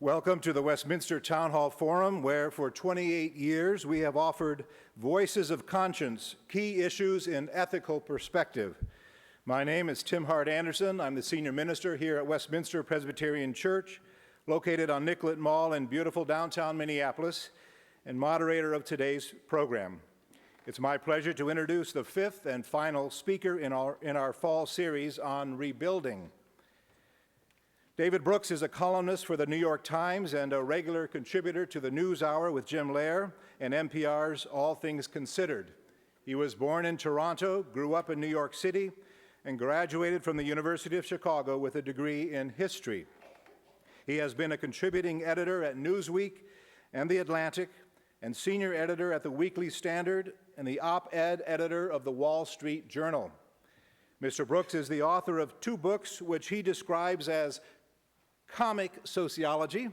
Welcome to the Westminster Town Hall Forum, where for 28 years we have offered voices of conscience, key issues in ethical perspective. My name is Tim Hart Anderson. I'm the senior minister here at Westminster Presbyterian Church, located on Nicollet Mall in beautiful downtown Minneapolis, and moderator of today's program. It's my pleasure to introduce the fifth and final speaker in our fall series on rebuilding. David Brooks is a columnist for the New York Times and a regular contributor to the NewsHour with Jim Lehrer and NPR's All Things Considered. He was born in Toronto, grew up in New York City, and graduated from the University of Chicago with a degree in history. He has been a contributing editor at Newsweek and The Atlantic, and senior editor at the Weekly Standard and the op-ed editor of the Wall Street Journal. Mr. Brooks is the author of two books which he describes as comic sociology,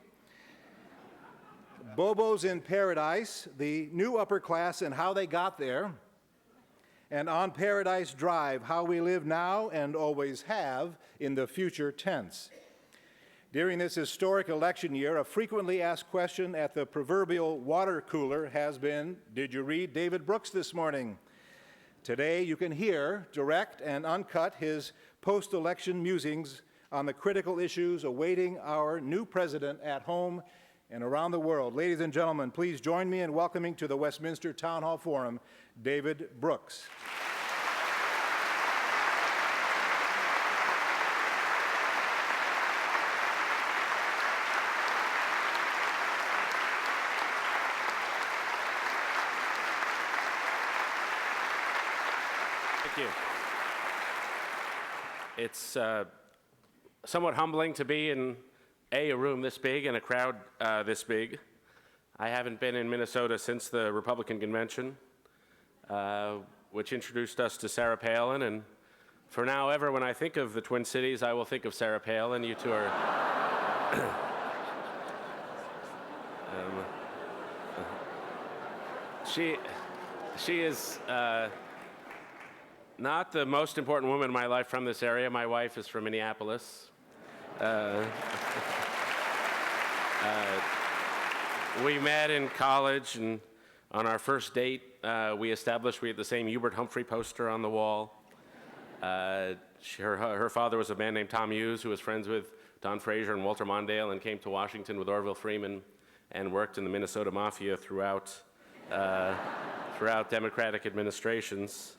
Bobos in Paradise, the new upper class and how they got there, and On Paradise Drive, how we live now and always have in the future tense. During this historic election year, a frequently asked question at the proverbial water cooler has been, did you read David Brooks this morning? Today you can hear, direct and uncut, his post-election musings on the critical issues awaiting our new president at home and around the world. Ladies and gentlemen, please join me in welcoming to the Westminster Town Hall Forum, David Brooks. Thank you. It's somewhat humbling to be in a room this big and a crowd this big. I haven't been in Minnesota since the Republican convention, which introduced us to Sarah Palin, and for now ever, when I think of the Twin Cities, I will think of Sarah Palin. You two are she is not the most important woman in my life from this area. My wife is from Minneapolis. We met in college, and on our first date, we established we had the same Hubert Humphrey poster on the wall. Her father was a man named Tom Hughes, who was friends with Don Frazier and Walter Mondale, and came to Washington with Orville Freeman, and worked in the Minnesota Mafia throughout Democratic administrations.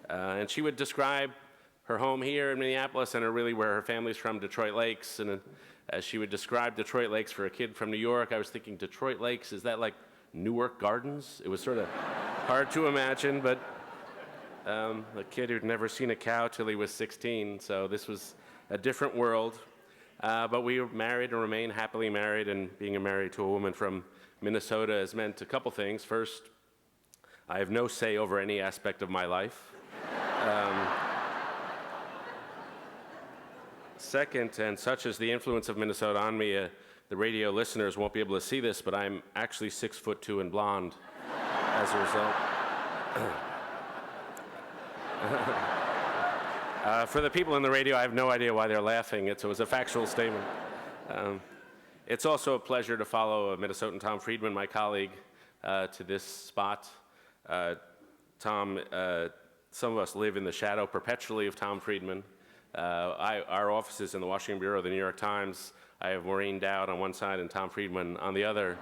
And she would describe her home here in Minneapolis and really where her family's from, Detroit Lakes. And as she would describe Detroit Lakes for a kid from New York, I was thinking, Detroit Lakes, is that like Newark Gardens? It was sort of hard to imagine, but a kid who'd never seen a cow till he was 16, so this was a different world. But we were married and remain happily married, and being married to a woman from Minnesota has meant a couple things. First, I have no say over any aspect of my life. Second, and such is the influence of Minnesota on me, the radio listeners won't be able to see this, but I'm actually 6'2" and blonde as a result. For the people in the radio, I have no idea why they're laughing. It was a factual statement. It's also a pleasure to follow Minnesotan Tom Friedman, my colleague, to this spot. Tom, some of us live in the shadow perpetually of Tom Friedman. Our offices in the Washington Bureau of the New York Times, I have Maureen Dowd on one side and Tom Friedman on the other,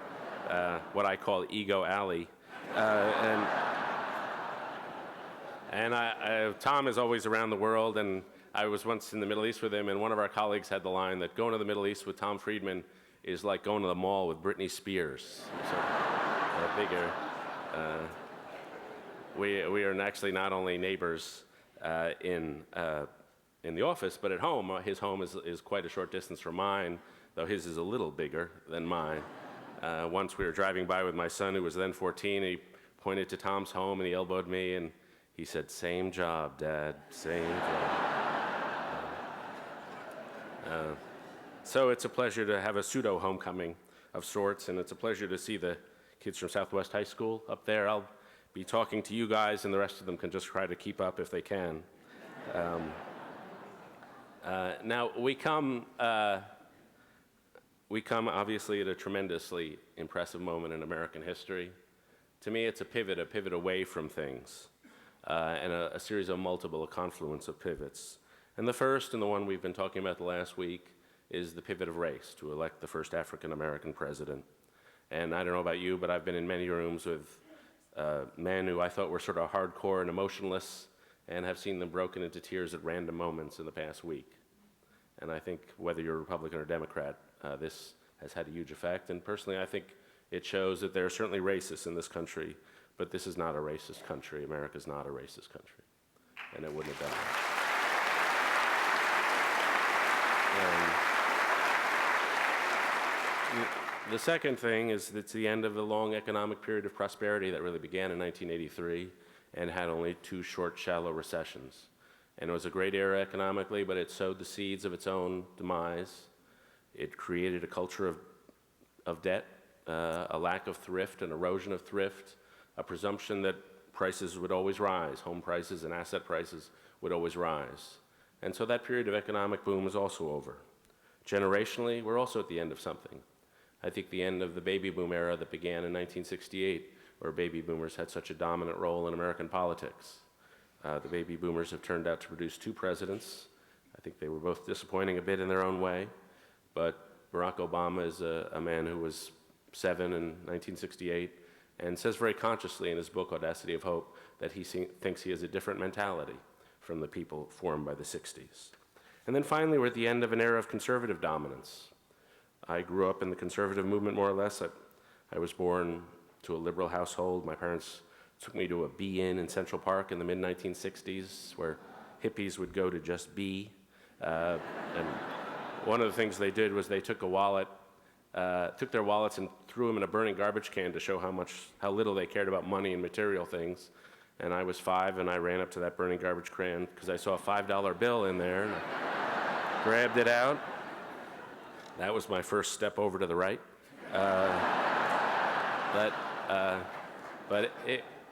what I call Ego Alley. Tom is always around the world, and I was once in the Middle East with him, and one of our colleagues had the line that going to the Middle East with Tom Friedman is like going to the mall with Britney Spears. So, bigger. We are actually not only neighbors in the office, but at home. His home is quite a short distance from mine, though his is a little bigger than mine. Once we were driving by with my son, who was then 14, and he pointed to Tom's home and he elbowed me and he said, "Same job, Dad, same job." So it's a pleasure to have a pseudo homecoming of sorts, and it's a pleasure to see the kids from Southwest High School up there. I'll be talking to you guys, and the rest of them can just try to keep up if they can. Now, we come we come obviously at a tremendously impressive moment in American history. To me, it's a pivot away from things, and a series of multiple, a confluence of pivots. And the first, and the one we've been talking about the last week, is the pivot of race, to elect the first African-American president. And I don't know about you, but I've been in many rooms with men who I thought were sort of hardcore and emotionless, and have seen them broken into tears at random moments in the past week. And I think whether you're a Republican or Democrat, this has had a huge effect. And personally, I think it shows that there are certainly racists in this country, but this is not a racist country. America's not a racist country, and it wouldn't have been. The second thing is that it's the end of the long economic period of prosperity that really began in 1983 and had only 2 short, shallow recessions. And it was a great era economically, but it sowed the seeds of its own demise. It created a culture of debt, a lack of thrift, an erosion of thrift, a presumption that prices would always rise, home prices and asset prices would always rise. And so that period of economic boom is also over. Generationally, we're also at the end of something. I think the end of the baby boom era that began in 1968, where baby boomers had such a dominant role in American politics. The baby boomers have turned out to produce 2 presidents. I think they were both disappointing a bit in their own way, but Barack Obama is a man who was 7 in 1968 and says very consciously in his book, Audacity of Hope, that he thinks he has a different mentality from the people formed by the 60s. And then finally, we're at the end of an era of conservative dominance. I grew up in the conservative movement, more or less. I was born to a liberal household. My parents took me to a Bee Inn in Central Park in the mid-1960s, where hippies would go to just be. And one of the things they did was they took their wallets and threw them in a burning garbage can to show how little they cared about money and material things. And I was 5, and I ran up to that burning garbage can because I saw a $5 bill in there, and I grabbed it out. That was my first step over to the right. But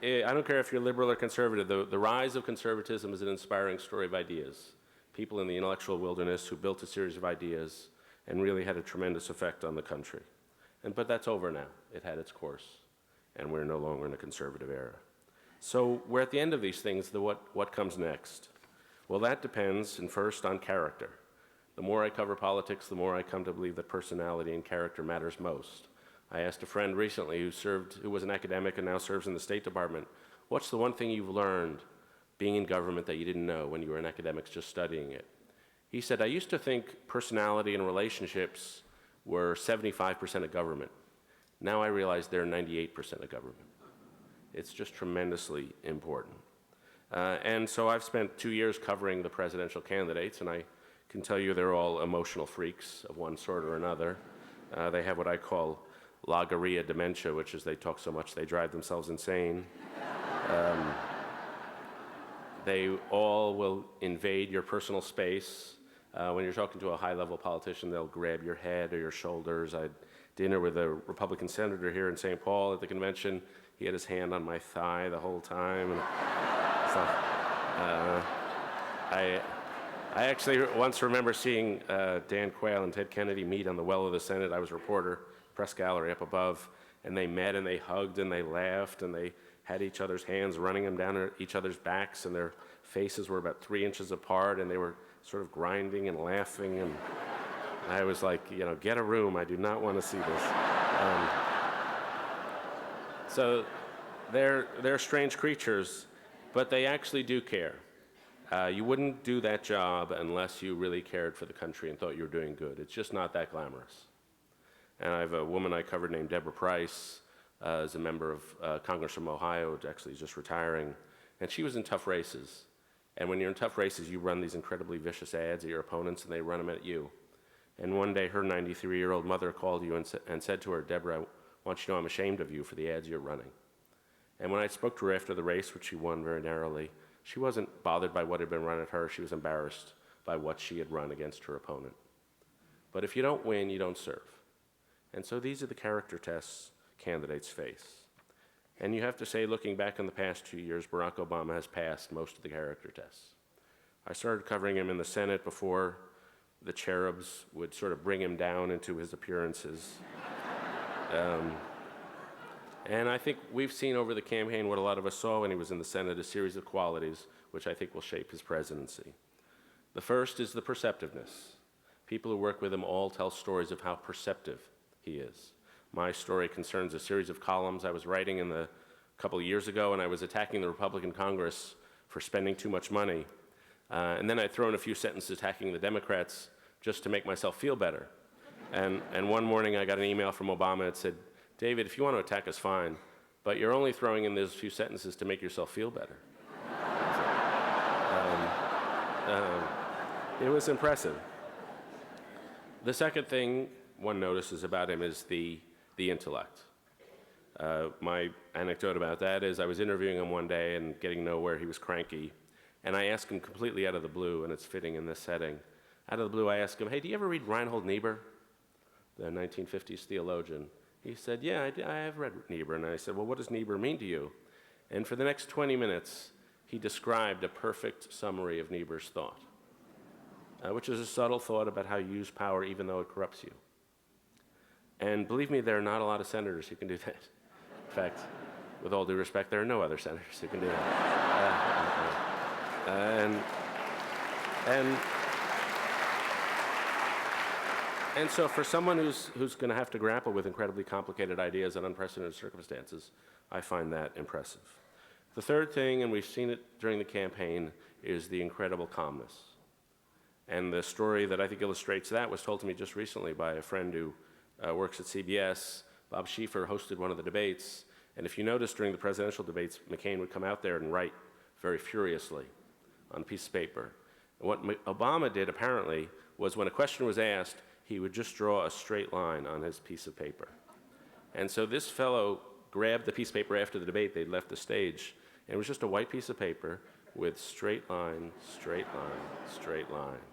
I don't care if you're liberal or conservative. The rise of conservatism is an inspiring story of ideas. People in the intellectual wilderness who built a series of ideas and really had a tremendous effect on the country. But that's over now. It had its course, and we're no longer in a conservative era. So we're at the end of these things. What comes next? Well, that depends, and first, on character. The more I cover politics, the more I come to believe that personality and character matters most. I asked a friend recently who was an academic and now serves in the State Department, what's the one thing you've learned being in government that you didn't know when you were an academic just studying it? He said, I used to think personality and relationships were 75% of government. Now I realize they're 98% of government. It's just tremendously important. And so I've spent 2 years covering the presidential candidates, and I can tell you they're all emotional freaks of one sort or another. They have what I call logorrhea dementia, which is they talk so much they drive themselves insane. They all will invade your personal space. When you're talking to a high-level politician, they'll grab your head or your shoulders. I had dinner with a Republican senator here in St. Paul at the convention. He had his hand on my thigh the whole time. And so, I actually once remember seeing Dan Quayle and Ted Kennedy meet on the well of the Senate. I was a reporter, press gallery up above, and they met and they hugged and they laughed and they had each other's hands running them down each other's backs, and their faces were about 3 inches apart, and they were sort of grinding and laughing, and I was like, get a room. I do not want to see this. So they're strange creatures, but they actually do care. You wouldn't do that job unless you really cared for the country and thought you were doing good. It's just not that glamorous. And I have a woman I covered named Deborah Price, is a member of Congress from Ohio, actually just retiring, and she was in tough races. And when you're in tough races, you run these incredibly vicious ads at your opponents, and they run them at you. And one day, her 93-year-old mother called you and said to her, Deborah, I want you to know I'm ashamed of you for the ads you're running. And when I spoke to her after the race, which she won very narrowly, she wasn't bothered by what had been run at her. She was embarrassed by what she had run against her opponent. But if you don't win, you don't serve. And so these are the character tests candidates face. And you have to say, looking back on the past 2 years, Barack Obama has passed most of the character tests. I started covering him in the Senate before the cherubs would sort of bring him down into his appearances. And I think we've seen over the campaign what a lot of us saw when he was in the Senate, a series of qualities which I think will shape his presidency. The first is the perceptiveness. People who work with him all tell stories of how perceptive he is. My story concerns a series of columns I was writing a couple of years ago, and I was attacking the Republican Congress for spending too much money. And then I'd throw in a few sentences attacking the Democrats just to make myself feel better. And one morning I got an email from Obama that said, "David, if you want to attack us, fine, but you're only throwing in those few sentences to make yourself feel better." It was impressive. The second thing one notices about him is the intellect. My anecdote about that is I was interviewing him one day and getting to know where he was cranky, and I asked him completely out of the blue, and it's fitting in this setting. Out of the blue, I asked him, "Hey, do you ever read Reinhold Niebuhr, the 1950s theologian?" He said, "Yeah, I have read Niebuhr." And I said, "Well, what does Niebuhr mean to you?" And for the next 20 minutes, he described a perfect summary of Niebuhr's thought, which is a subtle thought about how you use power even though it corrupts you. And believe me, there are not a lot of senators who can do that. In fact, with all due respect, there are no other senators who can do that. And so for someone who's going to have to grapple with incredibly complicated ideas in unprecedented circumstances, I find that impressive. The third thing, and we've seen it during the campaign, is the incredible calmness. And the story that I think illustrates that was told to me just recently by a friend who works at CBS. Bob Schieffer hosted one of the debates, and if you notice during the presidential debates, McCain would come out there and write very furiously on a piece of paper. And what Obama did, apparently, was when a question was asked, he would just draw a straight line on his piece of paper. And so this fellow grabbed the piece of paper after the debate, they'd left the stage, and it was just a white piece of paper with straight line, straight line, straight line.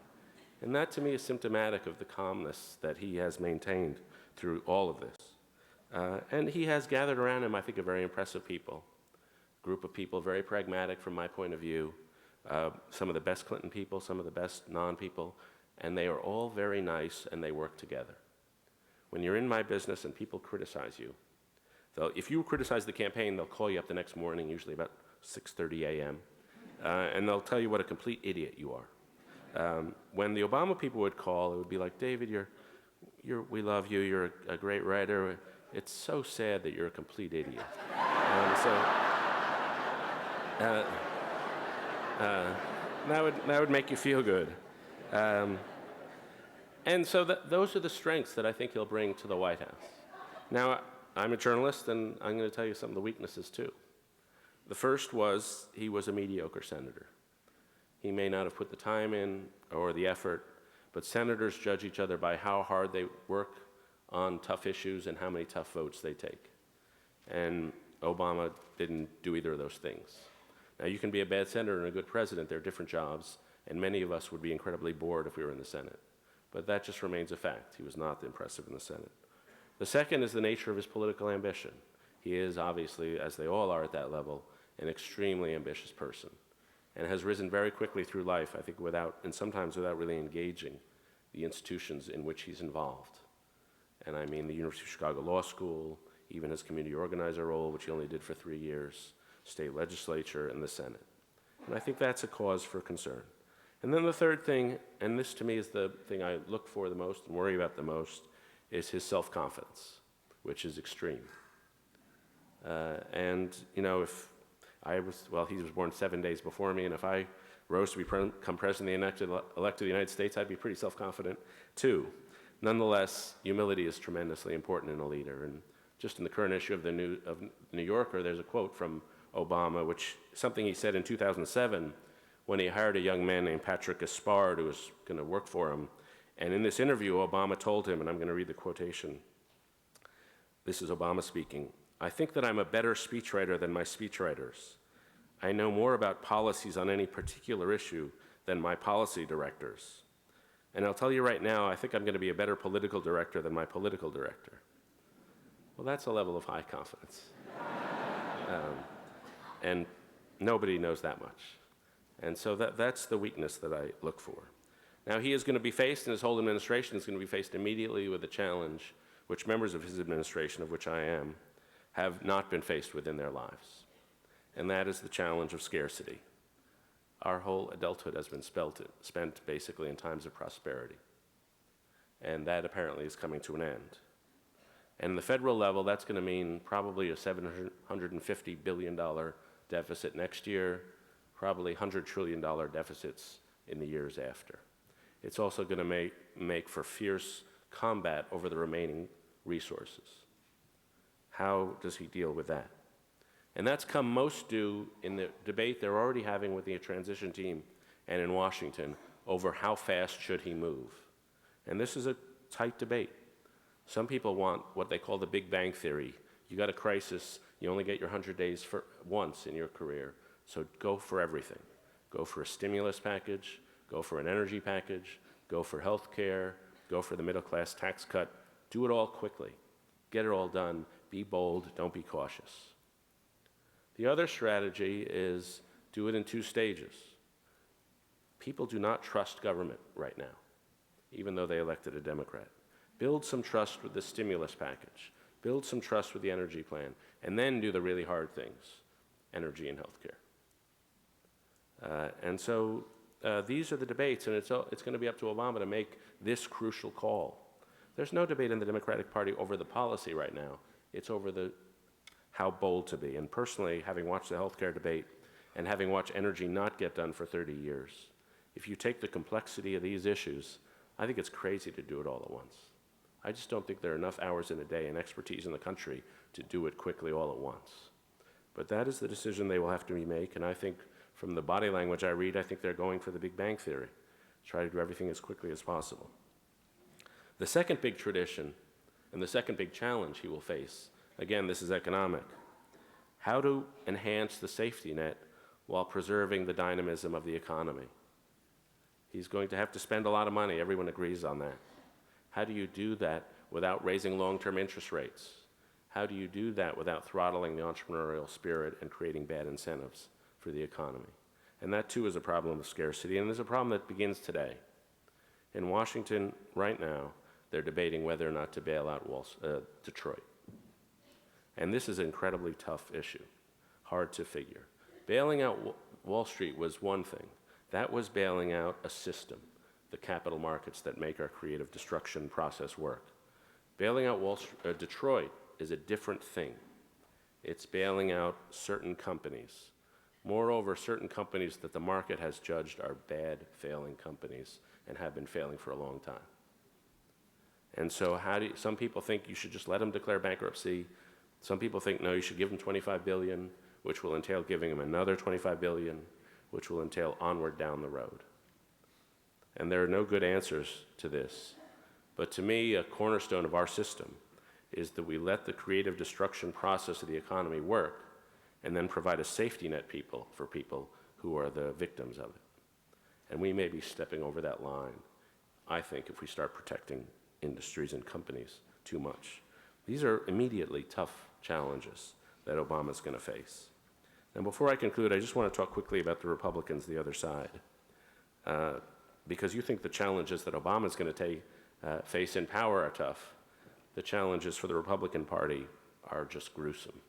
And that to me is symptomatic of the calmness that he has maintained through all of this. And he has gathered around him, I think, a very impressive people, group of people, very pragmatic from my point of view, some of the best Clinton people, some of the best non-people, and they are all very nice and they work together. When you're in my business and people criticize you, if you criticize the campaign, they'll call you up the next morning, usually about 6:30 a.m., and they'll tell you what a complete idiot you are. When the Obama people would call, it would be like, "David, we love you, you're a great writer. It's so sad that you're a complete idiot." That would make you feel good. And so those are the strengths that I think he'll bring to the White House. Now, I'm a journalist, and I'm going to tell you some of the weaknesses, too. The first was he was a mediocre senator. He may not have put the time in or the effort, but senators judge each other by how hard they work on tough issues and how many tough votes they take. And Obama didn't do either of those things. Now, you can be a bad senator and a good president. They're different jobs, and many of us would be incredibly bored if we were in the Senate. But that just remains a fact. He was not impressive in the Senate. The second is the nature of his political ambition. He is obviously, as they all are at that level, an extremely ambitious person and has risen very quickly through life, I think, and sometimes without really engaging the institutions in which he's involved. And I mean the University of Chicago Law School, even his community organizer role, which he only did for 3 years, state legislature, and the Senate. And I think that's a cause for concern. And then the third thing, and this to me is the thing I look for the most and worry about the most, is his self-confidence, which is extreme. And, you know, he was born 7 days before me, and if I rose to become president and elected to the United States, I'd be pretty self-confident, too. Nonetheless, humility is tremendously important in a leader. And just in the current issue of the New Yorker, there's a quote from Obama, which something he said in 2007 when he hired a young man named Patrick Gaspard who was going to work for him. And in this interview, Obama told him, and I'm going to read the quotation. This is Obama speaking. "I think that I'm a better speechwriter than my speechwriters. I know more about policies on any particular issue than my policy directors. And I'll tell you right now, I think I'm going to be a better political director than my political director." Well, that's a level of high confidence. And nobody knows that much. And so that's the weakness that I look for. Now, he is going to be faced, and his whole administration is going to be faced immediately with a challenge which members of his administration, of which I am, have not been faced with in their lives. And that is the challenge of scarcity. Our whole adulthood has been spent basically in times of prosperity. And that apparently is coming to an end. And at the federal level, that's going to mean probably a $750 billion deficit next year, probably $100 trillion deficits in the years after. It's also going to make for fierce combat over the remaining resources. How does he deal with that? And that's come most due in the debate they're already having with the transition team and in Washington over how fast should he move. And this is a tight debate. Some people want what they call the Big Bang Theory. You got a crisis, you only get your 100 days for once in your career, so go for everything. Go for a stimulus package, go for an energy package, go for health care, go for the middle-class tax cut. Do it all quickly. Get it all done. Be bold. Don't be cautious. The other strategy is do it in 2 stages. People do not trust government right now, even though they elected a Democrat. Build some trust with the stimulus package. Build some trust with the energy plan, and then do the really hard things, energy and health care. These are the debates, and it's going to be up to Obama to make this crucial call. There's no debate in the Democratic Party over the policy right now. It's over how bold to be. And personally, having watched the healthcare debate and having watched energy not get done for 30 years, if you take the complexity of these issues, I think it's crazy to do it all at once. I just don't think there are enough hours in a day and expertise in the country to do it quickly all at once. But that is the decision they will have to make, and I think from the body language I read, I think they're going for the Big Bang Theory. Try to do everything as quickly as possible. The second big tradition and the second big challenge he will face, again, this is economic, how to enhance the safety net while preserving the dynamism of the economy. He's going to have to spend a lot of money. Everyone agrees on that. How do you do that without raising long-term interest rates? How do you do that without throttling the entrepreneurial spirit and creating bad incentives for the economy? And that, too, is a problem of scarcity, and there's a problem that begins today. In Washington right now, they're debating whether or not to bail out Detroit. And this is an incredibly tough issue, hard to figure. Bailing out Wall Street was one thing. That was bailing out a system, the capital markets that make our creative destruction process work. Bailing out Detroit is a different thing. It's bailing out certain companies. Moreover, certain companies that the market has judged are bad, failing companies and have been failing for a long time. And so some people think you should just let them declare bankruptcy. Some people think, no, you should give them $25 billion, which will entail giving them another $25 billion, which will entail onward down the road. And there are no good answers to this. But to me, a cornerstone of our system is that we let the creative destruction process of the economy work and then provide a safety net for people who are the victims of it. And we may be stepping over that line, I think, if we start protecting industries and companies too much. These are immediately tough challenges that Obama's going to face. Now, before I conclude, I just want to talk quickly about the Republicans, the other side, because you think the challenges that Obama's going to face in power are tough. The challenges for the Republican Party are just gruesome.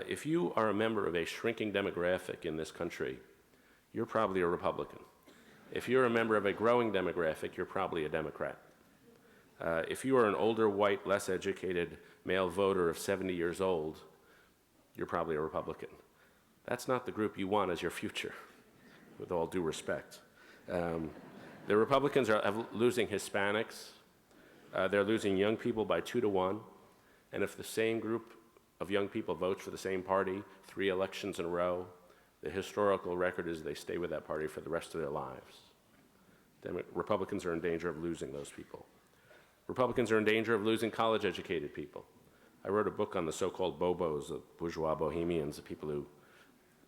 If you are a member of a shrinking demographic in this country, you're probably a Republican. If you're a member of a growing demographic, you're probably a Democrat. If you are an older, white, less educated male voter of 70 years old, you're probably a Republican. That's not the group you want as your future, with all due respect. The Republicans are losing Hispanics. They're losing young people by 2 to 1. And if the same group of young people votes for the same party 3 elections in a row, the historical record is they stay with that party for the rest of their lives. Republicans are in danger of losing those people. Republicans are in danger of losing college-educated people. I wrote a book on the so-called bobos, the bourgeois bohemians, the people who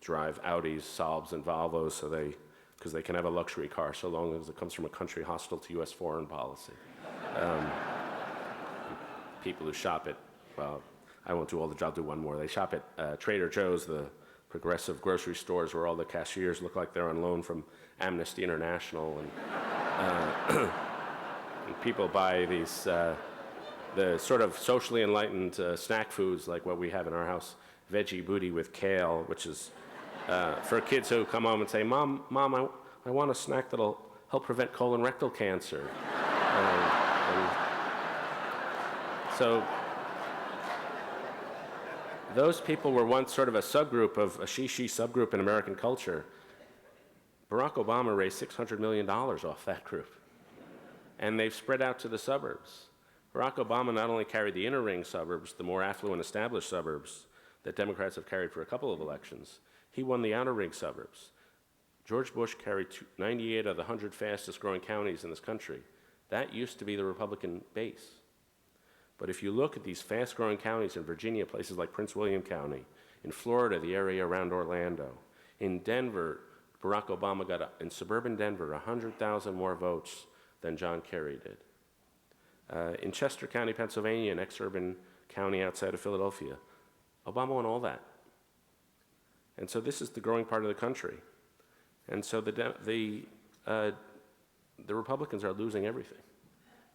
drive Audis, Saabs, and Volvos because they can have a luxury car so long as it comes from a country hostile to U.S. foreign policy. People who shop at, well, I won't do all the job, I'll do one more. They shop at Trader Joe's, the progressive grocery stores where all the cashiers look like they're on loan from Amnesty International. And People buy these, the sort of socially enlightened snack foods like what we have in our house, veggie booty with kale, which is for kids who come home and say, Mom, I want a snack that'll help prevent colon rectal cancer. And so those people were once sort of a subgroup of a she subgroup in American culture. Barack Obama raised $600 million off that group, and they've spread out to the suburbs. Barack Obama not only carried the inner ring suburbs, the more affluent established suburbs that Democrats have carried for a couple of elections, he won the outer ring suburbs. George Bush carried 98 of the 100 fastest growing counties in this country. That used to be the Republican base. But if you look at these fast growing counties in Virginia, places like Prince William County, in Florida, the area around Orlando, in Denver, Barack Obama got, in suburban Denver, 100,000 more votes than John Kerry did. In Chester County, Pennsylvania, an ex-urban county outside of Philadelphia, Obama won all that. And so this is the growing part of the country. And so the Republicans are losing everything.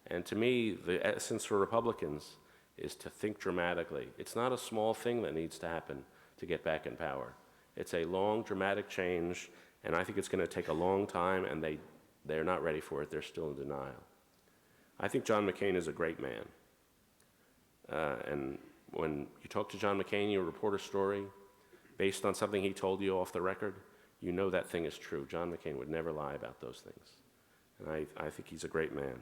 And to me, the essence for Republicans is to think dramatically. It's not a small thing that needs to happen to get back in power. It's a long, dramatic change, and I think it's going to take a long time, and they're not ready for it. They're still in denial. I think John McCain is a great man. And when you talk to John McCain, you report a story based on something he told you off the record, you know that thing is true. John McCain would never lie about those things. And I think he's a great man.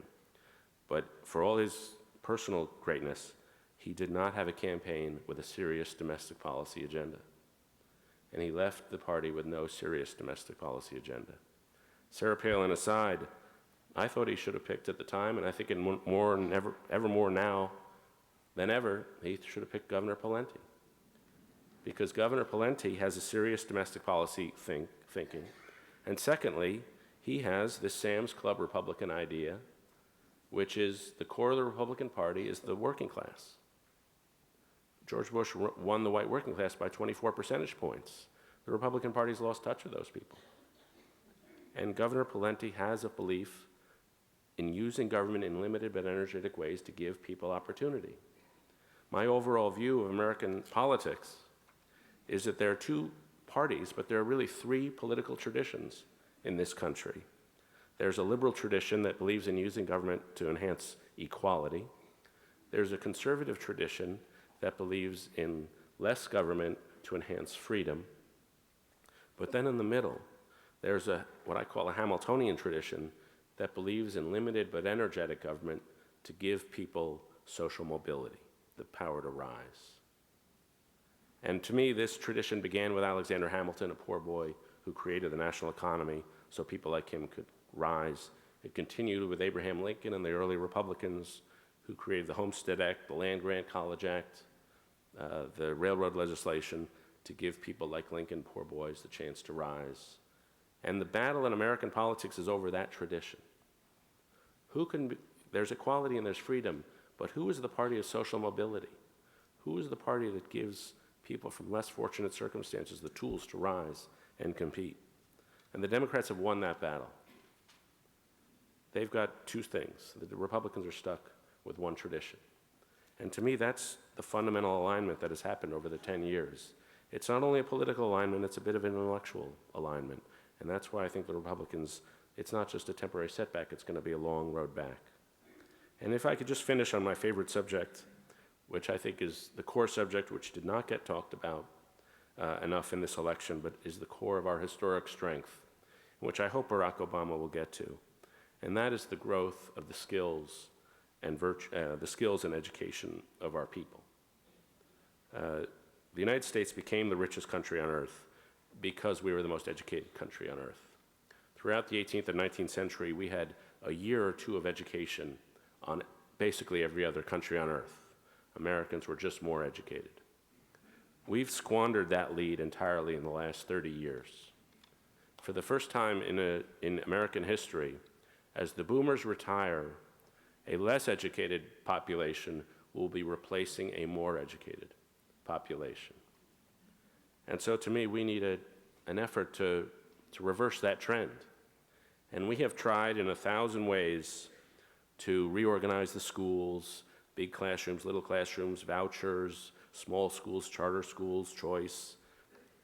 But for all his personal greatness, he did not have a campaign with a serious domestic policy agenda. And he left the party with no serious domestic policy agenda. Sarah Palin aside, I thought he should have picked at the time, and I think ever more now than ever, he should have picked Governor Pawlenty. Because Governor Pawlenty has a serious domestic policy thinking. And secondly, he has this Sam's Club Republican idea, which is the core of the Republican Party is the working class. George Bush won the white working class by 24 percentage points. The Republican Party's lost touch with those people. And Governor Pawlenty has a belief in using government in limited but energetic ways to give people opportunity. My overall view of American politics is that there are two parties, but there are really three political traditions in this country. There's a liberal tradition that believes in using government to enhance equality. There's a conservative tradition that believes in less government to enhance freedom. But then in the middle, there's what I call a Hamiltonian tradition that believes in limited but energetic government to give people social mobility, the power to rise. And to me, this tradition began with Alexander Hamilton, a poor boy who created the national economy so people like him could rise. It continued with Abraham Lincoln and the early Republicans who created the Homestead Act, the Land Grant College Act, the railroad legislation to give people like Lincoln, poor boys, the chance to rise. And the battle in American politics is over that tradition. There's equality and there's freedom, but who is the party of social mobility? Who is the party that gives people from less fortunate circumstances the tools to rise and compete? And the Democrats have won that battle. They've got two things. The Republicans are stuck with one tradition. And to me, that's the fundamental alignment that has happened over the 10 years. It's not only a political alignment, it's a bit of an intellectual alignment. And that's why I think the Republicans, it's not just a temporary setback, it's going to be a long road back. And if I could just finish on my favorite subject, which I think is the core subject which did not get talked about enough in this election, but is the core of our historic strength, which I hope Barack Obama will get to. And that is the growth of the skills and education of our people. The United States became the richest country on earth because we were the most educated country on earth. Throughout the 18th and 19th century, we had a year or two of education on basically every other country on earth. Americans were just more educated. We've squandered that lead entirely in the last 30 years. For the first time in American history, as the boomers retire, a less educated population will be replacing a more educated population. And so to me, we need an effort to reverse that trend. And we have tried in 1,000 ways to reorganize the schools, big classrooms, little classrooms, vouchers, small schools, charter schools, choice,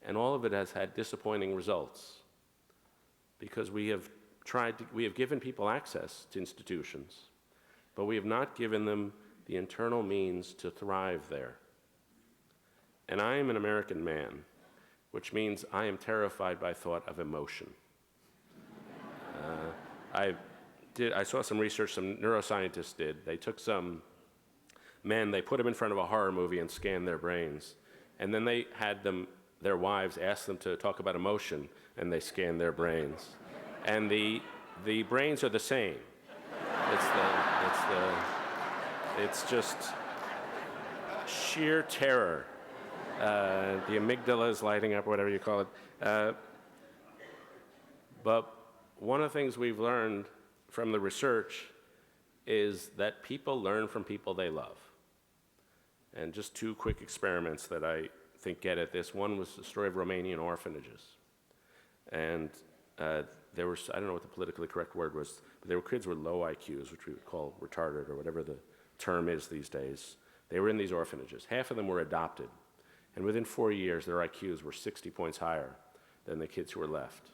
and all of it has had disappointing results because we have given people access to institutions, but we have not given them the internal means to thrive there. And I am an American man, which means I am terrified by thought of emotion. I saw some research some neuroscientists did. They took some men, they put them in front of a horror movie and scanned their brains. And then they had their wives ask them to talk about emotion, and they scanned their brains. And the brains are the same. It's just sheer terror. The amygdala is lighting up, whatever you call it. But one of the things we've learned from the research is that people learn from people they love. And just two quick experiments that I think get at this. One was the story of Romanian orphanages. And there were, I don't know what the politically correct word was, but there were kids with low IQs, which we would call retarded or whatever the term is these days. They were in these orphanages. Half of them were adopted. And within 4 years, their IQs were 60 points higher than the kids who were left.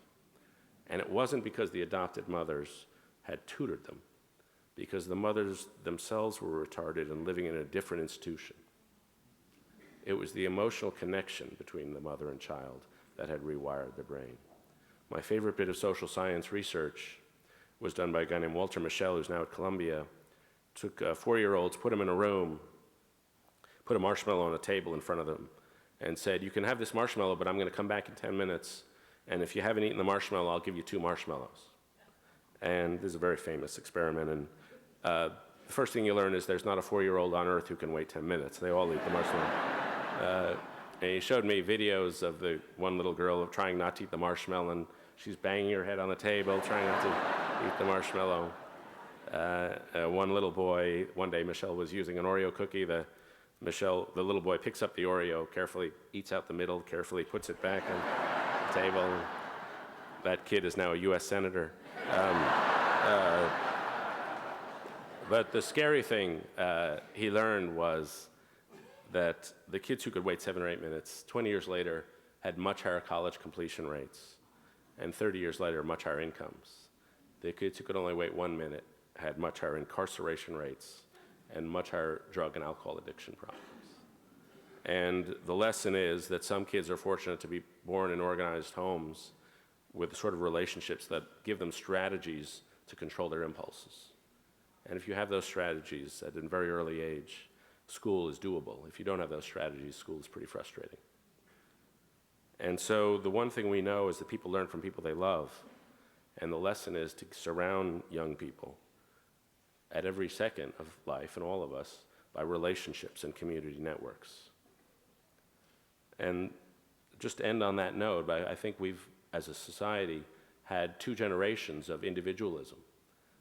And it wasn't because the adopted mothers had tutored them, because the mothers themselves were retarded and living in a different institution. It was the emotional connection between the mother and child that had rewired the brain. My favorite bit of social science research was done by a guy named Walter Mischel, who's now at Columbia. Took 4-year-olds, put them in a room, put a marshmallow on a table in front of them, and said, you can have this marshmallow, but I'm going to come back in 10 minutes, and if you haven't eaten the marshmallow, I'll give you 2 marshmallows. And this is a very famous experiment, and the first thing you learn is there's not a 4-year-old on earth who can wait 10 minutes. They all eat the marshmallow. And he showed me videos of the one little girl trying not to eat the marshmallow, and she's banging her head on the table, trying not to eat the marshmallow. One little boy, one day Michelle was using an Oreo cookie. The little boy picks up the Oreo, carefully eats out the middle, carefully puts it back on the table. That kid is now a U.S. Senator. But the scary thing he learned was that the kids who could wait 7 or 8 minutes, 20 years later, had much higher college completion rates, and 30 years later, much higher incomes. The kids who could only wait 1 minute had much higher incarceration rates and much higher drug and alcohol addiction problems. And the lesson is that some kids are fortunate to be born in organized homes with the sort of relationships that give them strategies to control their impulses. And if you have those strategies at a very early age, school is doable. If you don't have those strategies, school is pretty frustrating. And so the one thing we know is that people learn from people they love. And the lesson is to surround young people at every second of life, and all of us, by relationships and community networks. And just to end on that note, I think we've, as a society, had 2 generations of individualism.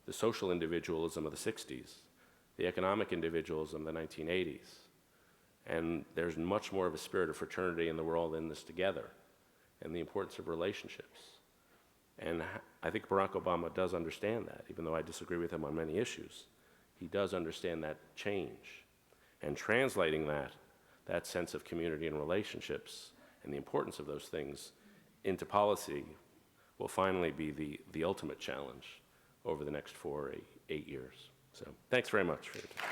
The social individualism of the 60s, the economic individualism of the 1980s. And there's much more of a spirit of fraternity, and that we're all in this together, and the importance of relationships. And I think Barack Obama does understand that, even though I disagree with him on many issues. He does understand that change. And translating that sense of community and relationships and the importance of those things into policy will finally be the ultimate challenge over the next 4 or 8 years. So thanks very much for your time.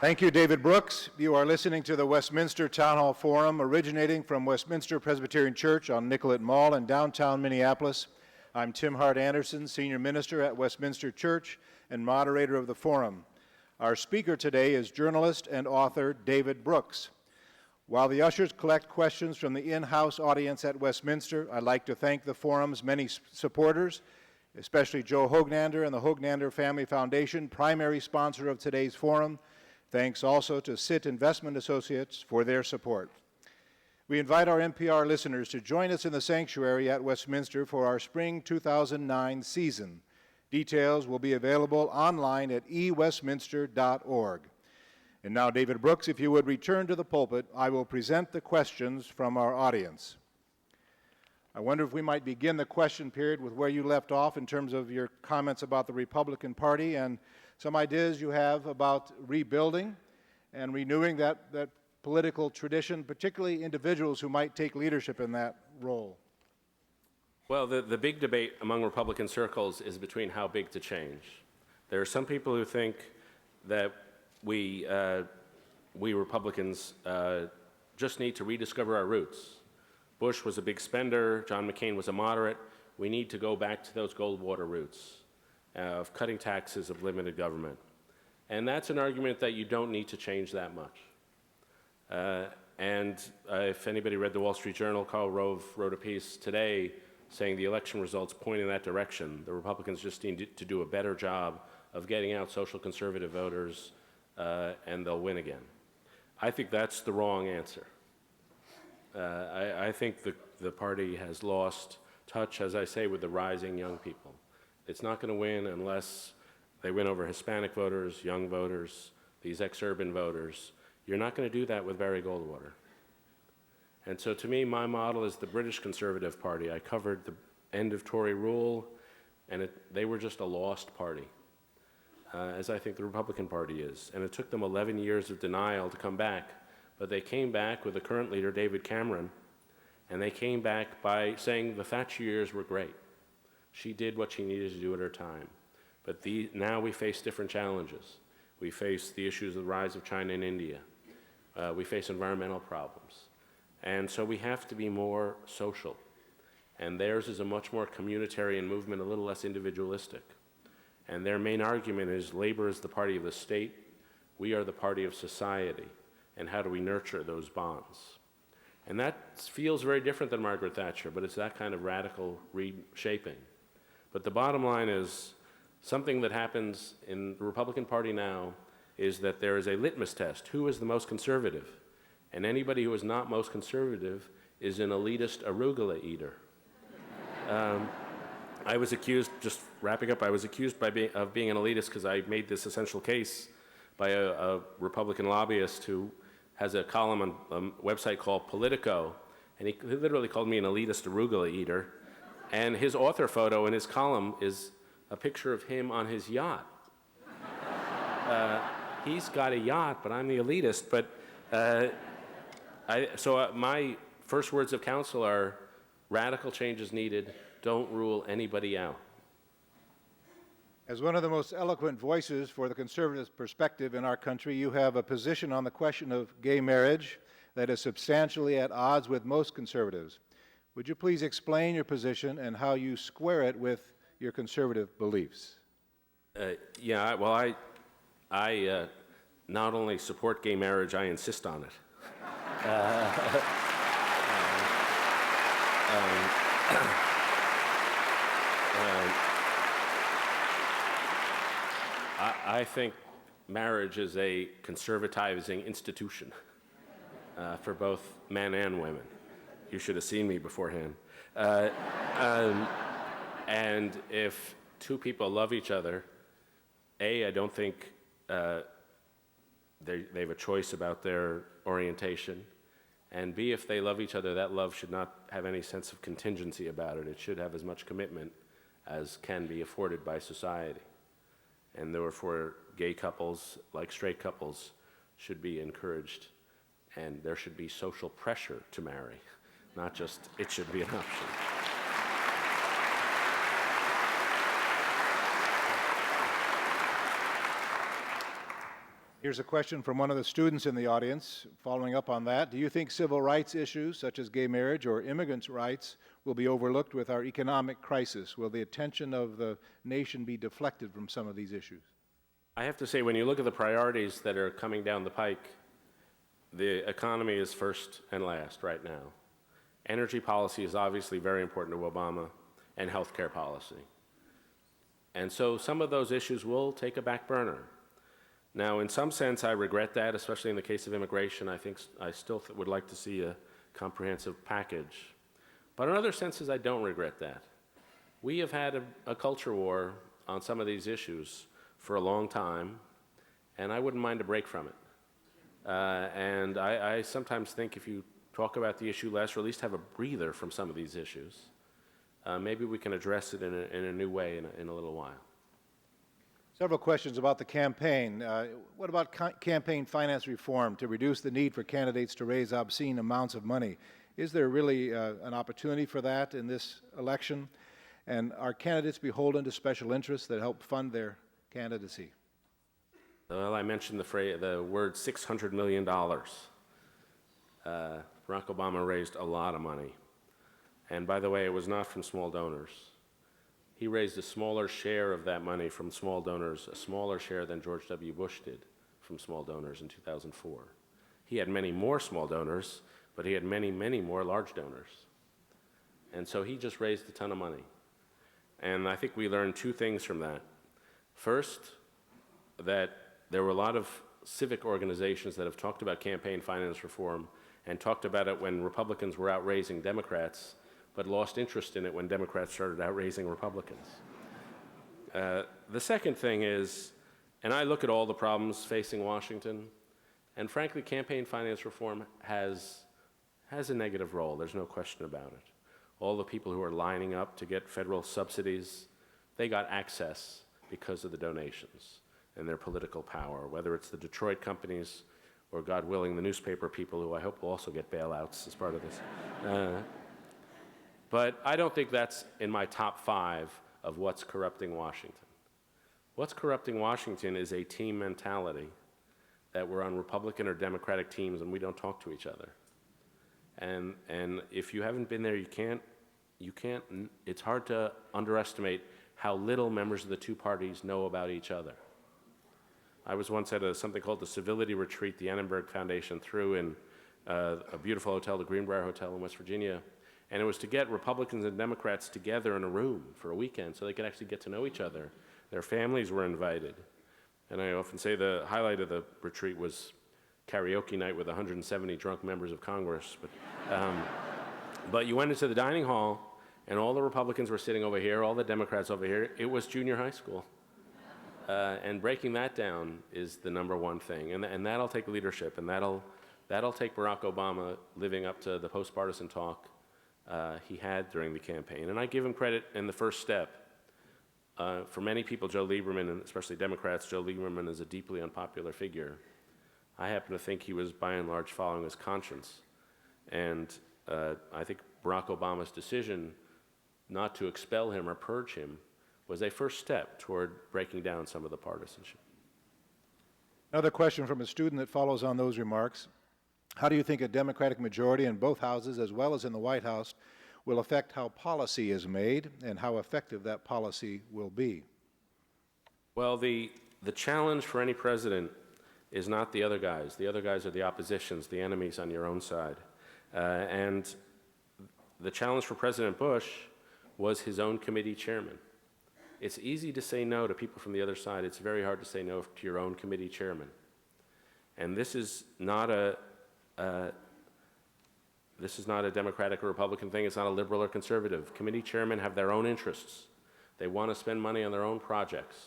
Thank you, David Brooks. You are listening to the Westminster Town Hall Forum, originating from Westminster Presbyterian Church on Nicollet Mall in downtown Minneapolis. I'm Tim Hart Anderson, Senior Minister at Westminster Church and moderator of the forum. Our speaker today is journalist and author David Brooks. While the ushers collect questions from the in-house audience at Westminster, I'd like to thank the forum's many supporters, especially Joe Hognander and the Hognander Family Foundation, primary sponsor of today's forum. Thanks also to SIT Investment Associates for their support. We invite our NPR listeners to join us in the sanctuary at Westminster for our spring 2009 season. Details will be available online at ewestminster.org. And now, David Brooks, if you would return to the pulpit, I will present the questions from our audience. I wonder if we might begin the question period with where you left off in terms of your comments about the Republican Party and some ideas you have about rebuilding and renewing that political tradition, particularly individuals who might take leadership in that role. Well, the big debate among Republican circles is between how big to change. There are some people who think that we Republicans just need to rediscover our roots. Bush was a big spender, John McCain was a moderate. We need to go back to those Goldwater roots of cutting taxes, of limited government. And that's an argument that you don't need to change that much. If anybody read the Wall Street Journal, Karl Rove wrote a piece today saying the election results point in that direction. The Republicans just need to do a better job of getting out social conservative voters, and they'll win again. I think that's the wrong answer. I think the party has lost touch, as I say, with the rising young people. It's not going to win unless they win over Hispanic voters, young voters, these ex-urban voters. You're not going to do that with Barry Goldwater. And so to me, my model is the British Conservative Party. I covered the end of Tory rule, and they were just a lost party, as I think the Republican Party is. And it took them 11 years of denial to come back. But they came back with the current leader, David Cameron, and they came back by saying the Thatcher years were great. She did what she needed to do at her time. But now we face different challenges. We face the issues of the rise of China and India. We face environmental problems. And so we have to be more social. And theirs is a much more communitarian movement, a little less individualistic. And their main argument is labor is the party of the state, we are the party of society, and how do we nurture those bonds? And that feels very different than Margaret Thatcher, but it's that kind of radical reshaping. But the bottom line is, something that happens in the Republican Party now is that there is a litmus test. Who is the most conservative? And anybody who is not most conservative is an elitist arugula eater. I was accused, just wrapping up, I was accused of being an elitist because I made this essential case by a Republican lobbyist who has a column on a website called Politico, and he literally called me an elitist arugula eater. And his author photo in his column is a picture of him on his yacht. He's got a yacht, but I'm the elitist. But my first words of counsel are radical change is needed. Don't rule anybody out. As one of the most eloquent voices for the conservative perspective in our country, you have a position on the question of gay marriage that is substantially at odds with most conservatives. Would you please explain your position and how you square it with your conservative beliefs? I not only support gay marriage, I insist on it. I think marriage is a conservatizing institution for both men and women. You should have seen me beforehand. And if two people love each other, I don't think they have a choice about their orientation. And B, if they love each other, that love should not have any sense of contingency about it. It should have as much commitment as can be afforded by society. And therefore, gay couples, like straight couples, should be encouraged, and there should be social pressure to marry, not just it should be an option. Here's a question from one of the students in the audience. Following up on that, do you think civil rights issues such as gay marriage or immigrants' rights will be overlooked with our economic crisis? Will the attention of the nation be deflected from some of these issues? I have to say, when you look at the priorities that are coming down the pike, the economy is first and last right now. Energy policy is obviously very important to Obama, and healthcare policy. And so some of those issues will take a back burner. Now, in some sense, I regret that, especially in the case of immigration. I think I still would like to see a comprehensive package. But in other senses, I don't regret that. We have had a culture war on some of these issues for a long time, and I wouldn't mind a break from it. And I sometimes think if you talk about the issue less, or at least have a breather from some of these issues, maybe we can address it in a new way in a little while. Several questions about the campaign. What about campaign finance reform to reduce the need for candidates to raise obscene amounts of money? Is there really an opportunity for that in this election? And are candidates beholden to special interests that help fund their candidacy? Well, I mentioned the word $600 million. Barack Obama raised a lot of money. And by the way, it was not from small donors. He raised a smaller share of that money from small donors, a smaller share than George W. Bush did from small donors in 2004. He had many more small donors, but he had many, many more large donors. And so he just raised a ton of money. And I think we learned two things from that. First, that there were a lot of civic organizations that have talked about campaign finance reform and talked about it when Republicans were outraising Democrats, but lost interest in it when Democrats started outraising Republicans. The second thing is, and I look at all the problems facing Washington, and frankly, campaign finance reform has a negative role. There's no question about it. All the people who are lining up to get federal subsidies, they got access because of the donations and their political power, whether it's the Detroit companies or, God willing, the newspaper people who I hope will also get bailouts as part of this. But I don't think that's in my top 5 of what's corrupting Washington. What's corrupting Washington is a team mentality that we're on Republican or Democratic teams and we don't talk to each other. And if you haven't been there, you can't, it's hard to underestimate how little members of the two parties know about each other. I was once at something called the Civility Retreat the Annenberg Foundation threw in a beautiful hotel, the Greenbrier Hotel in West Virginia. And it was to get Republicans and Democrats together in a room for a weekend so they could actually get to know each other. Their families were invited. And I often say the highlight of the retreat was karaoke night with 170 drunk members of Congress. But you went into the dining hall, and all the Republicans were sitting over here, all the Democrats over here. It was junior high school. And breaking that down is the number one thing. And that'll take leadership, and that'll take Barack Obama living up to the post-partisan talk he had during the campaign. And I give him credit in the first step. For many people, Joe Lieberman, and especially Democrats, Joe Lieberman is a deeply unpopular figure. I happen to think he was, by and large, following his conscience. And I think Barack Obama's decision not to expel him or purge him was a first step toward breaking down some of the partisanship. Another question from a student that follows on those remarks. How do you think a Democratic majority in both houses, as well as in the White House, will affect how policy is made and how effective that policy will be? Well, the challenge for any president is not the other guys. The other guys are the oppositions, the enemies on your own side. And the challenge for President Bush was his own committee chairman. It's easy to say no to people from the other side. It's very hard to say no to your own committee chairman. And this is not a Democratic or Republican thing. It's not a liberal or conservative. Committee chairmen have their own interests. They want to spend money on their own projects.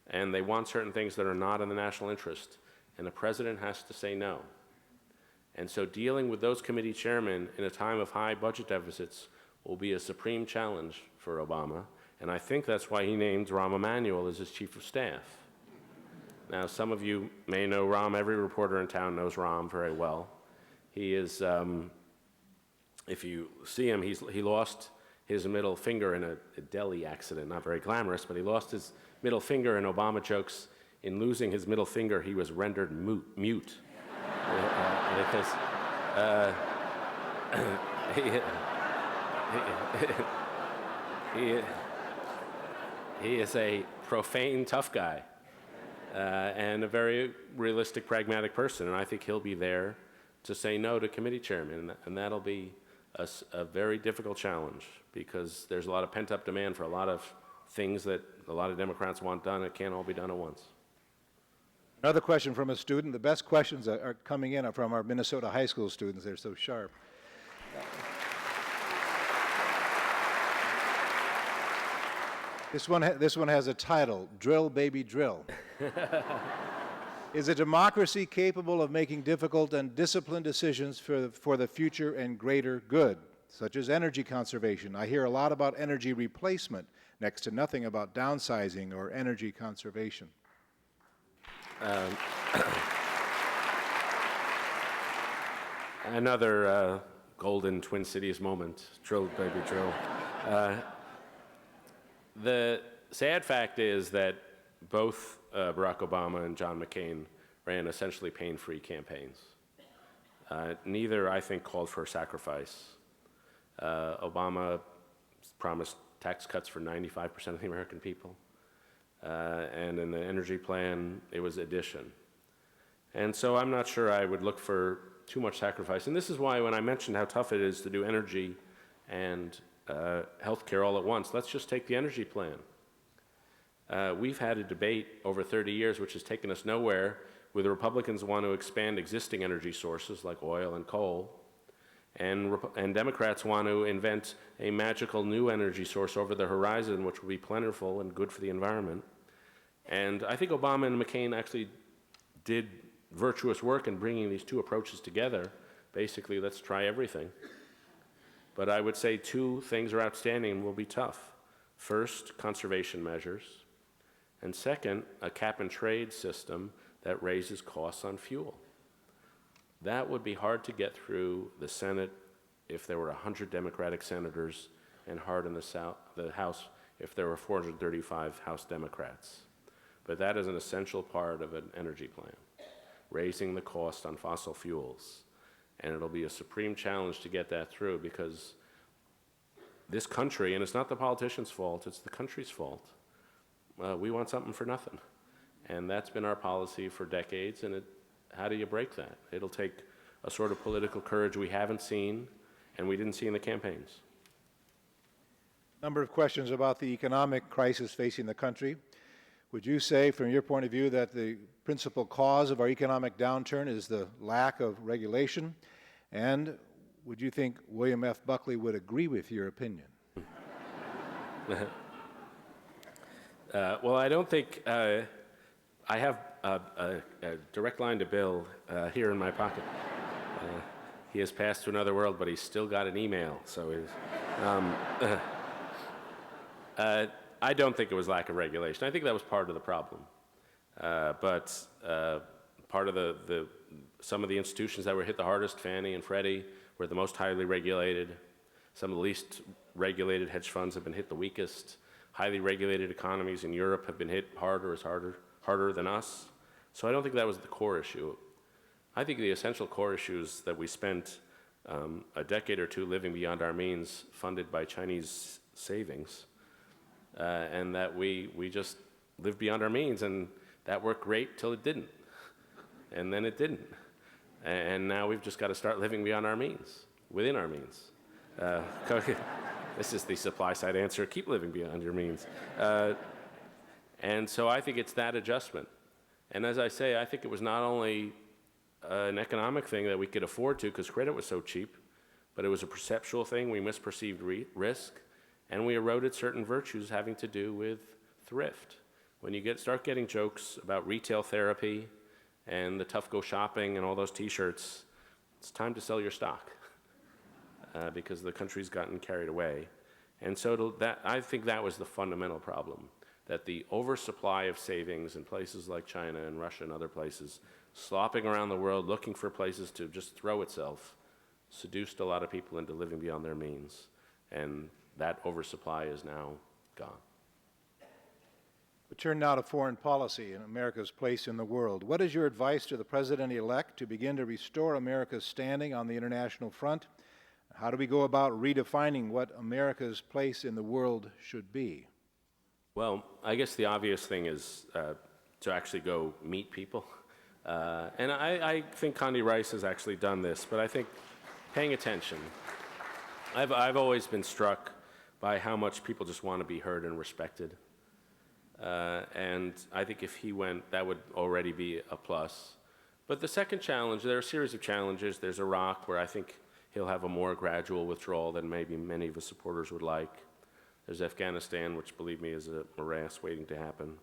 And they want certain things that are not in the national interest. And the president has to say no. And so dealing with those committee chairmen in a time of high budget deficits will be a supreme challenge for Obama. And I think that's why he named Rahm Emanuel as his chief of staff. Now, some of you may know Rahm. Every reporter in town knows Rahm very well. He is, if you see him, he lost his middle finger in a deli accident. Not very glamorous, but he lost his middle finger, and Obama jokes, in losing his middle finger, he was rendered mute. Because he is a profane, tough guy. And a very realistic, pragmatic person, and I think he'll be there to say no to committee chairman, and that'll be a very difficult challenge because there's a lot of pent-up demand for a lot of things that a lot of Democrats want done. It can't all be done at once. Another question from a student. The best questions that are coming in are from our Minnesota high school students. They're so sharp. This one has a title, Drill Baby Drill. Is a democracy capable of making difficult and disciplined decisions for the future and greater good, such as energy conservation? I hear a lot about energy replacement, next to nothing about downsizing or energy conservation. Another golden Twin Cities moment, drill, baby, drill. The sad fact is that both Barack Obama and John McCain ran essentially pain-free campaigns. Neither, I think, called for sacrifice. Obama promised tax cuts for 95% of the American people. And in the energy plan, it was addition. And so I'm not sure I would look for too much sacrifice. And this is why when I mentioned how tough it is to do energy and healthcare all at once, let's just take the energy plan. We've had a debate over 30 years which has taken us nowhere, where the Republicans want to expand existing energy sources like oil and coal, and Democrats want to invent a magical new energy source over the horizon which will be plentiful and good for the environment. And I think Obama and McCain actually did virtuous work in bringing these two approaches together. Basically, let's try everything. But I would say two things are outstanding and will be tough. First, conservation measures. And second, a cap-and-trade system that raises costs on fuel. That would be hard to get through the Senate if there were 100 Democratic senators, and hard in the House if there were 435 House Democrats. But that is an essential part of an energy plan, raising the cost on fossil fuels. And it'll be a supreme challenge to get that through, because this country, and it's not the politicians' fault, it's the country's fault, we want something for nothing. And that's been our policy for decades, and how do you break that? It'll take a sort of political courage we haven't seen, and we didn't see in the campaigns. Number of questions about the economic crisis facing the country. Would you say, from your point of view, that the principal cause of our economic downturn is the lack of regulation? And would you think William F. Buckley would agree with your opinion? Well, I don't think I have a direct line to Bill here in my pocket. He has passed to another world, but he's still got an email. So I don't think it was lack of regulation. I think that was part of the problem. But part of some of the institutions that were hit the hardest, Fannie and Freddie, were the most highly regulated. Some of the least regulated hedge funds have been hit the weakest. Highly regulated economies in Europe have been hit harder than us. So I don't think that was the core issue. I think the essential core issue is that we spent a decade or two living beyond our means, funded by Chinese savings, and that we just lived beyond our means, and that worked great till it didn't, and then it didn't. And now we've just got to start living beyond our means, within our means. This is the supply side answer, keep living beyond your means. And so I think it's that adjustment. And as I say, I think it was not only an economic thing that we could afford to because credit was so cheap, but it was a perceptual thing. We misperceived risk, and we eroded certain virtues having to do with thrift. When you start getting jokes about retail therapy and the tough go shopping and all those T-shirts, it's time to sell your stock because the country's gotten carried away. And so I think that was the fundamental problem, that the oversupply of savings in places like China and Russia and other places, slopping around the world looking for places to just throw itself, seduced a lot of people into living beyond their means. And that oversupply is now gone. We turn now to foreign policy and America's place in the world. What is your advice to the President-elect to begin to restore America's standing on the international front? How do we go about redefining what America's place in the world should be? Well, I guess the obvious thing is to actually go meet people. And I think Condi Rice has actually done this, but I think paying attention. I've always been struck by how much people just want to be heard and respected. And I think if he went, that would already be a plus. But the second challenge, there are a series of challenges. There's Iraq, where I think he'll have a more gradual withdrawal than maybe many of his supporters would like. There's Afghanistan, which, believe me, is a morass waiting to happen.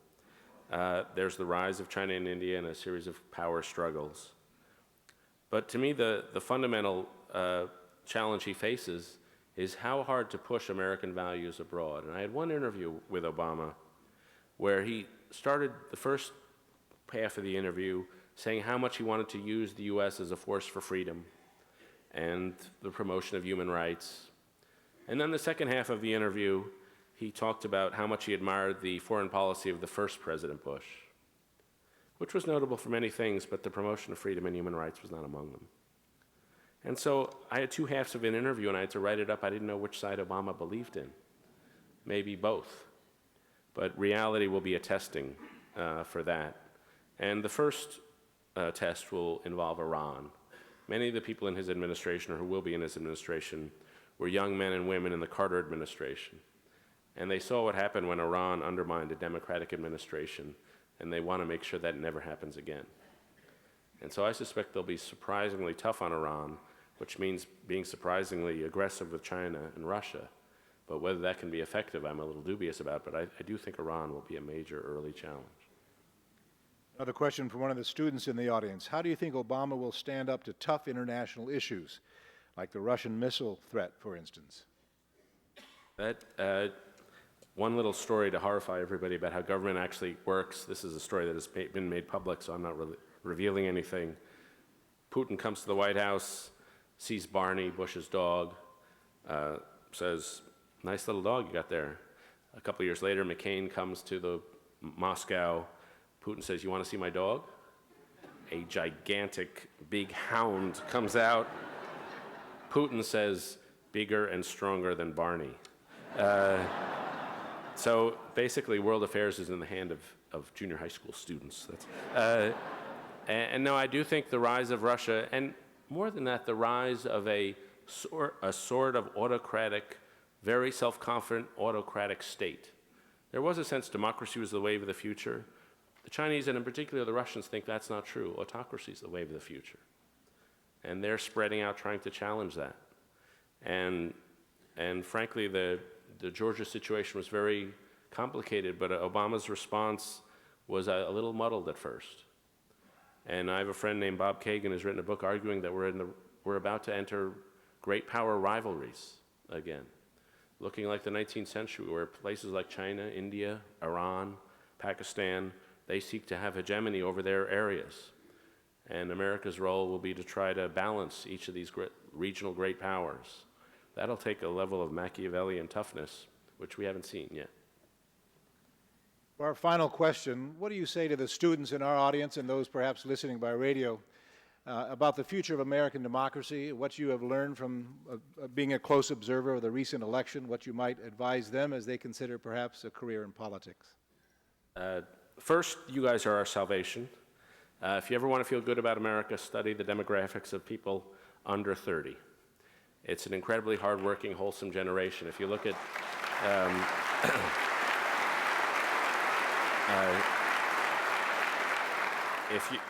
There's the rise of China and India and a series of power struggles. But to me, the fundamental challenge he faces is how hard to push American values abroad. And I had one interview with Obama where he started the first half of the interview saying how much he wanted to use the U.S. as a force for freedom and the promotion of human rights. And then the second half of the interview, he talked about how much he admired the foreign policy of the first President Bush, which was notable for many things, but the promotion of freedom and human rights was not among them. And so I had two halves of an interview, and I had to write it up. I didn't know which side Obama believed in. Maybe both. But reality will be a testing for that. And the first test will involve Iran. Many of the people in his administration, or who will be in his administration, were young men and women in the Carter administration. And they saw what happened when Iran undermined a democratic administration, and they want to make sure that never happens again. And so I suspect they'll be surprisingly tough on Iran, which means being surprisingly aggressive with China and Russia. But whether that can be effective, I'm a little dubious about, but I do think Iran will be a major early challenge. Another question from one of the students in the audience. How do you think Obama will stand up to tough international issues, like the Russian missile threat, for instance? One little story to horrify everybody about how government actually works. This is a story that has been made public, so I'm not really revealing anything. Putin comes to the White House, sees Barney, Bush's dog, says, "Nice little dog you got there." A couple years later, McCain comes to the Moscow. Putin says, "You want to see my dog?" A gigantic, big hound comes out. Putin says, "Bigger and stronger than Barney." So basically, world affairs is in the hand of junior high school students. And no, I do think the rise of Russia, and more than that, the rise of a sort of autocratic, very self-confident autocratic state. There was a sense democracy was the wave of the future. The Chinese, and in particular the Russians, think that's not true. Autocracy is the wave of the future. And they're spreading out trying to challenge that. And frankly, the Georgia situation was very complicated, but Obama's response was a little muddled at first. And I have a friend named Bob Kagan who's written a book arguing that we're about to enter great power rivalries again, looking like the 19th century, where places like China, India, Iran, Pakistan, they seek to have hegemony over their areas. And America's role will be to try to balance each of these regional great powers. That'll take a level of Machiavellian toughness, which we haven't seen yet. For our final question, what do you say to the students in our audience and those perhaps listening by radio about the future of American democracy, what you have learned from being a close observer of the recent election, what you might advise them as they consider perhaps a career in politics? First, you guys are our salvation. If you ever want to feel good about America, study the demographics of people under 30. It's an incredibly hardworking, wholesome generation. If you look at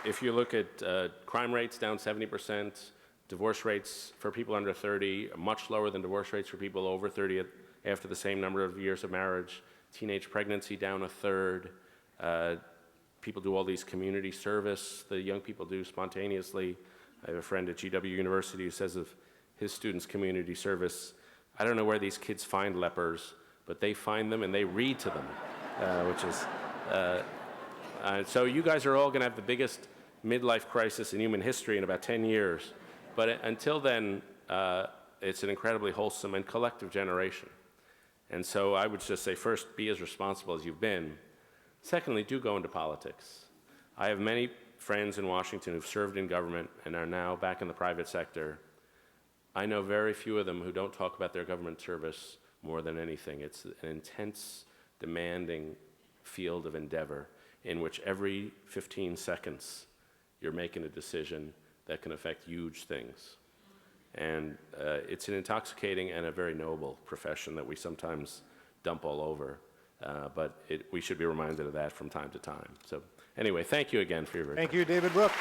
if you look at crime rates down 70%, divorce rates for people under 30 much lower than divorce rates for people over 30 after the same number of years of marriage. Teenage pregnancy down a third. People do all these community service. The young people do spontaneously. I have a friend at GW University who says of his students' community service, "I don't know where these kids find lepers, but they find them and they read to them," which is, so you guys are all going to have the biggest midlife crisis in human history in about 10 years. But until then, it's an incredibly wholesome and collective generation. And so I would just say, first, be as responsible as you've been. Secondly, do go into politics. I have many friends in Washington who've served in government and are now back in the private sector. I know very few of them who don't talk about their government service more than anything. It's an intense, demanding field of endeavor in which every 15 seconds you're making a decision that can affect huge things. And it's an intoxicating and a very noble profession that we sometimes dump all over. We should be reminded of that from time to time. So anyway, thank you again for your. Thank you, David Brooks.